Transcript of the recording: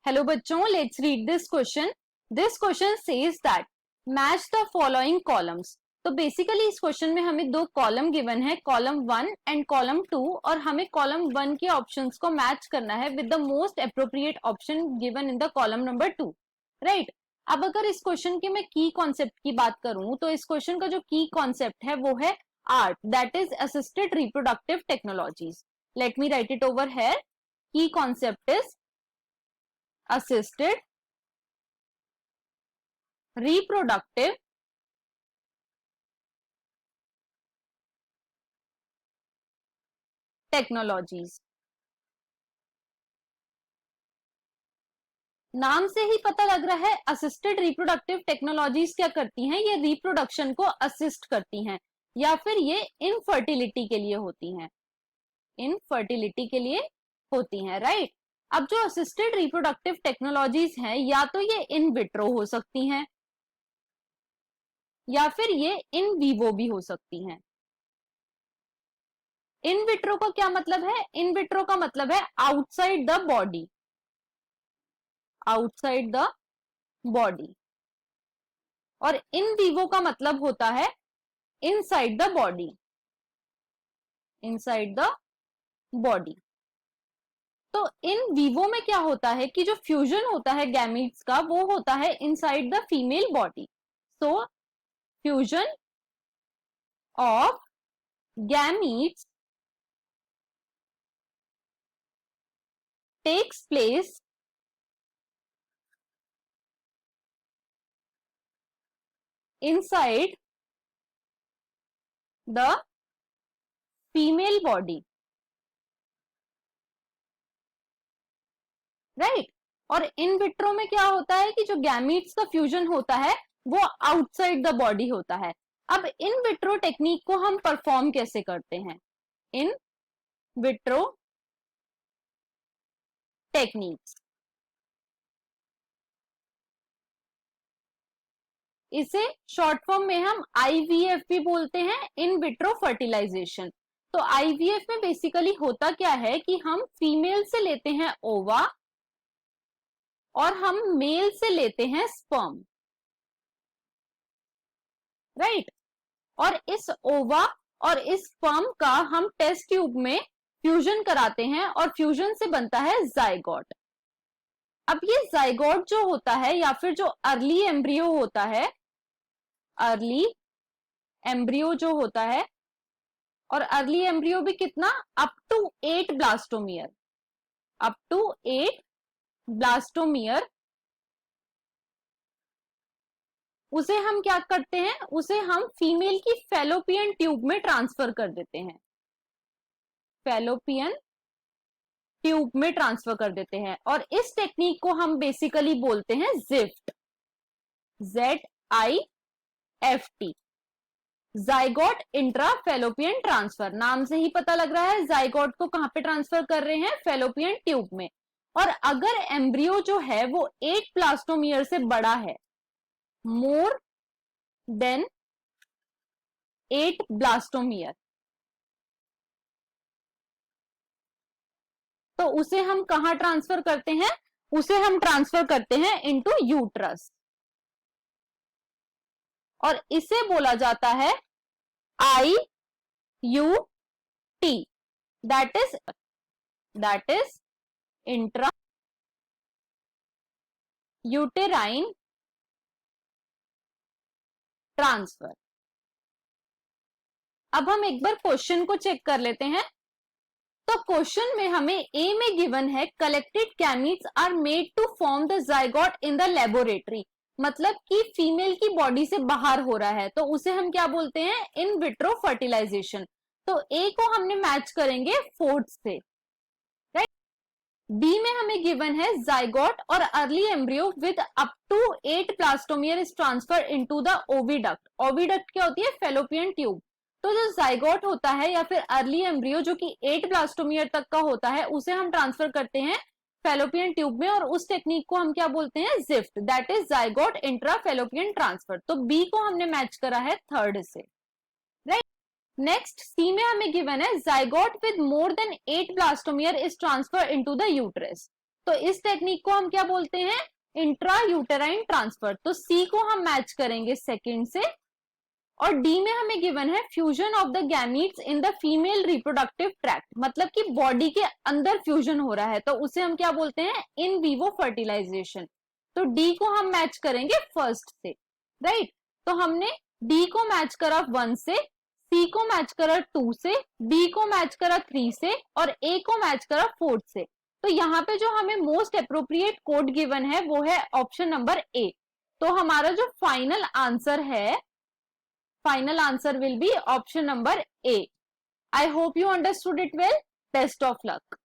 Hello बच्चों, let's read this question. This question says that match the following columns. तो basically इस question में हमें दो कॉलम गिवन है, कॉलम 1 एंड कॉलम 2, और हमें कॉलम 1 के ऑप्शंस को मैच करना है with the most appropriate option given in the column number 2. Right. अब अगर इस क्वेश्चन के मैं की कॉन्सेप्ट की बात करूं तो इस क्वेश्चन का जो की कॉन्सेप्ट है वो है ART, that is assisted reproductive technologies. Let me write it over here. Key concept is assisted reproductive technologies. नाम से ही पता लग रहा है असिस्टेड रिप्रोडक्टिव टेक्नोलॉजीज क्या करती हैं, ये रिप्रोडक्शन को असिस्ट करती हैं या फिर ये इनफर्टिलिटी के लिए होती हैं, इनफर्टिलिटी के लिए होती हैं. राइट. अब जो असिस्टेड रिप्रोडक्टिव टेक्नोलॉजीज हैं या तो ये इन विट्रो हो सकती हैं या फिर ये इन वीवो भी हो सकती हैं. इन विट्रो का क्या मतलब है? इन विट्रो का मतलब है outside the body, outside the body. और इन वीवो का मतलब होता है inside the body, inside the body. तो इन वीवो में क्या होता है कि जो फ्यूजन होता है गैमीट्स का वो होता है inside the female body. So fusion of gametes takes place inside the female body. Right. और इन विट्रो में क्या होता है कि जो गैमीट्स का फ्यूजन होता है वो आउटसाइड द बॉडी होता है. अब इन विट्रो टेक्निक को हम परफॉर्म कैसे करते हैं? इन विट्रो टेक्निक्स, इसे शॉर्ट फॉर्म में हम आईवीएफ भी बोलते हैं, इन विट्रो फर्टिलाइजेशन. तो आईवीएफ में बेसिकली होता क्या है कि हम फीमेल से लेते हैं ओवा और हम मेल से लेते हैं स्पर्म. राइट. और इस ओवा और इस स्पर्म का हम टेस्ट ट्यूब में फ्यूजन कराते हैं और फ्यूजन से बनता है जाइगोट. अब ये जाइगोट जो होता है या फिर जो अर्ली एम्ब्रियो होता है, अर्ली एम्ब्रियो जो होता है, और अर्ली एम्ब्रियो भी कितना, up to 8 blastomere, up to 8 blastomere, उसे हम क्या करते हैं, उसे हम फीमेल की फैलोपियन ट्यूब में ट्रांसफर कर देते हैं, फैलोपियन ट्यूब में ट्रांसफर कर देते हैं. और इस टेक्निक को हम बेसिकली बोलते हैं gift, ZIFT, zygote intra fallopian transfer. नाम से ही पता लग रहा है जाइगोट को कहां पे ट्रांसफर कर रहे हैं, फैलोपियन ट्यूब में. और अगर एम्ब्रियो जो है वो 8 ब्लास्टोमियर से बड़ा है, मोर देन 8 ब्लास्टोमियर, तो उसे हम कहां ट्रांसफर करते हैं, उसे हम ट्रांसफर करते हैं इनटू यूट्रस. और इसे बोला जाता है IUT, that is intra uterine transfer. अब हम एक बार क्वेश्चन को चेक कर लेते हैं. तो क्वेश्चन में हमें ए में गिवन है collected gametes are made to form the zygote in the laboratory. मतलब कि फीमेल की बॉडी से बाहर हो रहा है, तो उसे हम क्या बोलते हैं, इन विट्रो फर्टिलाइजेशन. तो ए को हमने मैच करेंगे फोर्थ से. राइट. बी में हमें गिवन है जाइगोट और early embryo with up to 8 blastomere is transfer into the oviduct. Oviduct क्या होती है, फैलोपियन ट्यूब. तो जो जाइगोट होता है या फिर अर्ली एम्ब्रियो जो कि 8 ब्लास्टोमियर तक का होता है, उसे हम ट्रांसफर करते हैं फैलोपियन ट्यूब में, और उस टेक्निक को हम क्या बोलते हैं, gift, that is zygote intra fallopian transfer. तो बी को हमने मैच करा है थर्ड से. राइट. नेक्स्ट सी में हमें गिवन है zygote with more than 8 blastomere is transfer into the uterus. तो इस टेक्निक को हम क्या बोलते हैं, इंट्रा यूटेराइन ट्रांसफर। तो सी को हम मैच करेंगे सेकंड से, और डी में हमें गिवन है fusion of the gametes in the female reproductive tract, मतलब कि बॉडी के अंदर फ्यूजन हो रहा है, तो उसे हम क्या बोलते हैं, इन वीवो फर्टिलाइजेशन। तो डी को हम मैच करेंगे फर्स्ट से, राइट। तो हमने डी को मैच करा 1 से, सी को मैच करा 2 से, बी को मैच करा 3 से, और ए को मैच करा 4 से। तो यहाँ पे जो हमें मोस्ट अप्रोप्रिएट कोड गिवन है वो है ऑप्शन नंबर ए। तो हमारा जो फाइनल आंसर है, final answer will be option number A. I hope you understood it well. Best of luck.